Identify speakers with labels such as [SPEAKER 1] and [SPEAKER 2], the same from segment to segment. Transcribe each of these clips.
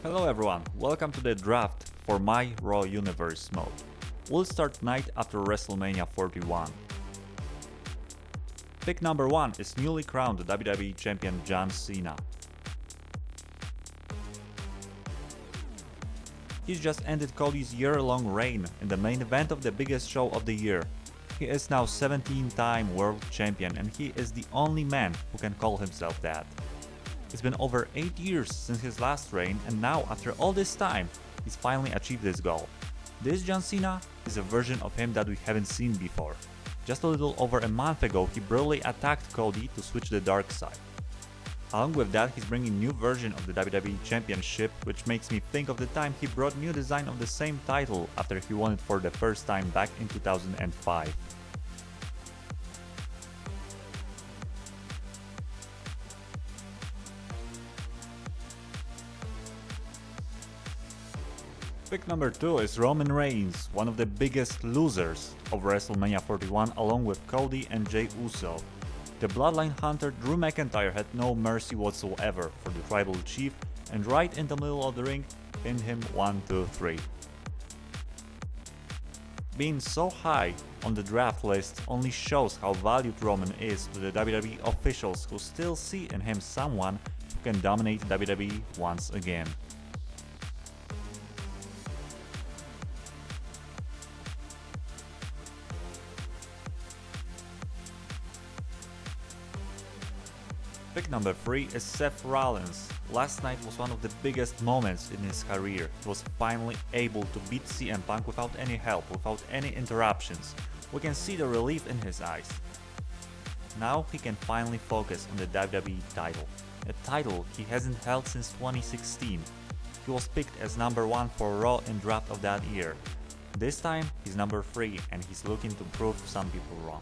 [SPEAKER 1] Hello everyone, welcome to the draft for my Raw Universe mode. We'll start tonight after WrestleMania 41. Pick number 1 is newly crowned WWE Champion John Cena. He's just ended Cody's year-long reign in the main event of the biggest show of the year. He is now 17-time World Champion and he is the only man who can call himself that. It's been over 8 years since his last reign and now after all this time, he's finally achieved this goal. This John Cena is a version of him that we haven't seen before. Just a little over a month ago, he brutally attacked Cody to switch the dark side. Along with that, he's bringing new version of the WWE Championship, which makes me think of the time he brought new design of the same title after he won it for the first time back in 2005. Pick number 2 is Roman Reigns, one of the biggest losers of WrestleMania 41 along with Cody and Jey Uso. The Bloodline Hunter Drew McIntyre had no mercy whatsoever for the Tribal Chief and right in the middle of the ring pinned him 1, 2, 3. Being so high on the draft list only shows how valued Roman is to the WWE officials who still see in him someone who can dominate WWE once again. Pick number 3 is Seth Rollins. Last night was one of the biggest moments in his career. He was finally able to beat CM Punk without any help, without any interruptions. We can see the relief in his eyes. Now he can finally focus on the WWE title, a title he hasn't held since 2016. He was picked as number 1 for Raw in draft of that year. This time he's number 3 and he's looking to prove some people wrong.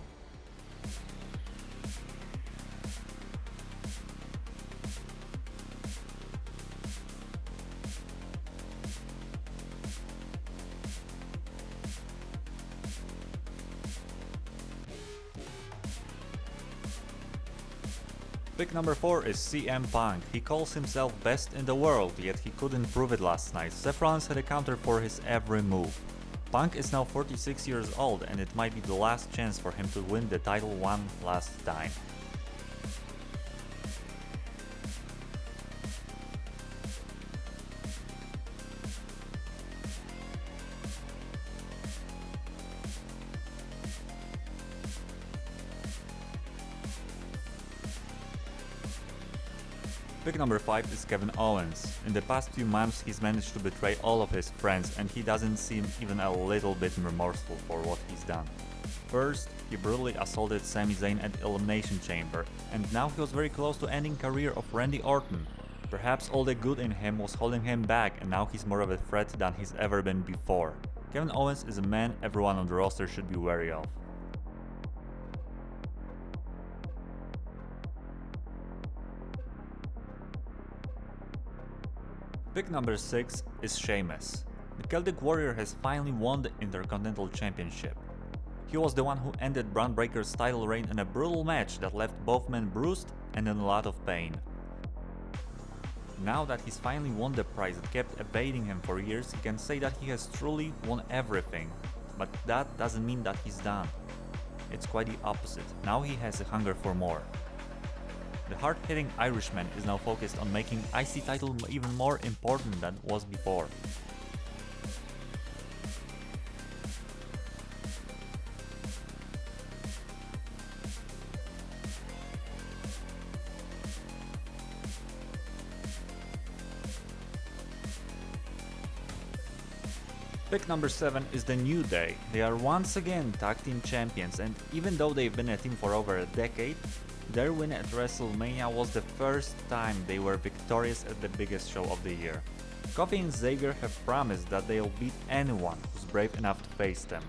[SPEAKER 1] Pick number 4 is CM Punk. He calls himself best in the world, yet he couldn't prove it last night. Seth Rollins had a counter for his every move. Punk is now 46 years old and it might be the last chance for him to win the title one last time. Pick number 5 is Kevin Owens. In the past few months he's managed to betray all of his friends and he doesn't seem even a little bit remorseful for what he's done. First, he brutally assaulted Sami Zayn at Elimination Chamber, and now he was very close to ending career of Randy Orton. Perhaps all the good in him was holding him back and now he's more of a threat than he's ever been before. Kevin Owens is a man everyone on the roster should be wary of. Pick number 6 is Sheamus. The Celtic Warrior has finally won the Intercontinental Championship. He was the one who ended Braun Breaker's title reign in a brutal match that left both men bruised and in a lot of pain. Now that he's finally won the prize that kept evading him for years, he can say that he has truly won everything. But that doesn't mean that he's done. It's quite the opposite. Now he has a hunger for more. The hard-hitting Irishman is now focused on making IC title even more important than it was before. Pick number 7 is the New Day. They are once again tag team champions, and even though they've been a team for over a decade, their win at WrestleMania was the first time they were victorious at the biggest show of the year. Kofi and Xavier have promised that they'll beat anyone who's brave enough to face them.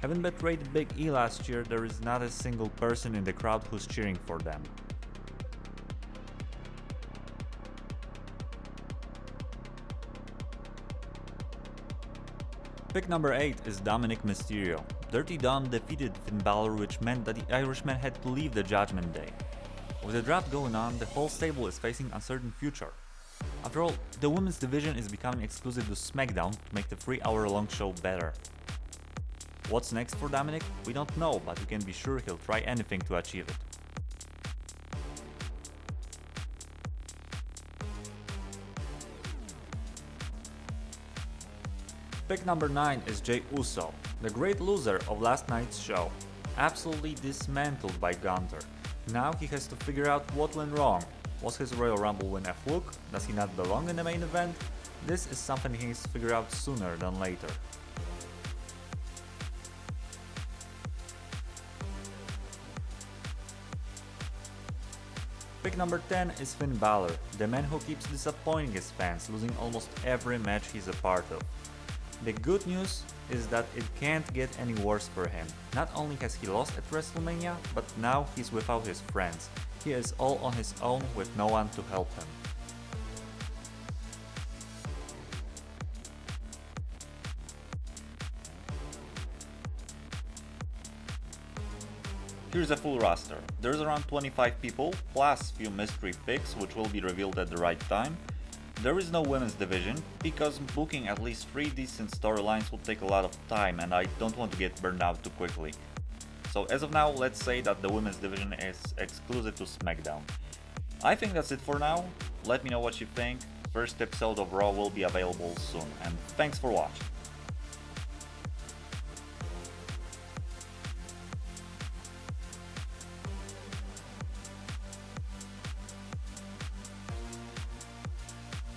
[SPEAKER 1] Having betrayed Big E last year, there is not a single person in the crowd who's cheering for them. Pick number 8 is Dominik Mysterio. Dirty Dom defeated Finn Balor, which meant that the Irishman had to leave the Judgment Day. With the draft going on, the whole stable is facing an uncertain future. After all, the women's division is becoming exclusive to SmackDown to make the 3-hour-long show better. What's next for Dominik? We don't know, but you can be sure he'll try anything to achieve it. Pick number 9 is Jey Uso, the great loser of last night's show. Absolutely dismantled by Gunther. Now he has to figure out what went wrong. Was his Royal Rumble win a fluke? Does he not belong in the main event? This is something he needs to figure out sooner than later. Pick number 10 is Finn Balor, the man who keeps disappointing his fans, losing almost every match he's a part of. The good news is that it can't get any worse for him. Not only has he lost at WrestleMania, but now he's without his friends. He is all on his own with no one to help him. Here's a full roster. There's around 25 people, plus few mystery picks which will be revealed at the right time. There is no women's division, because booking at least 3 decent storylines will take a lot of time and I don't want to get burned out too quickly. So as of now, let's say that the women's division is exclusive to SmackDown. I think that's it for now. Let me know what you think. First episode of Raw will be available soon, and thanks for watching.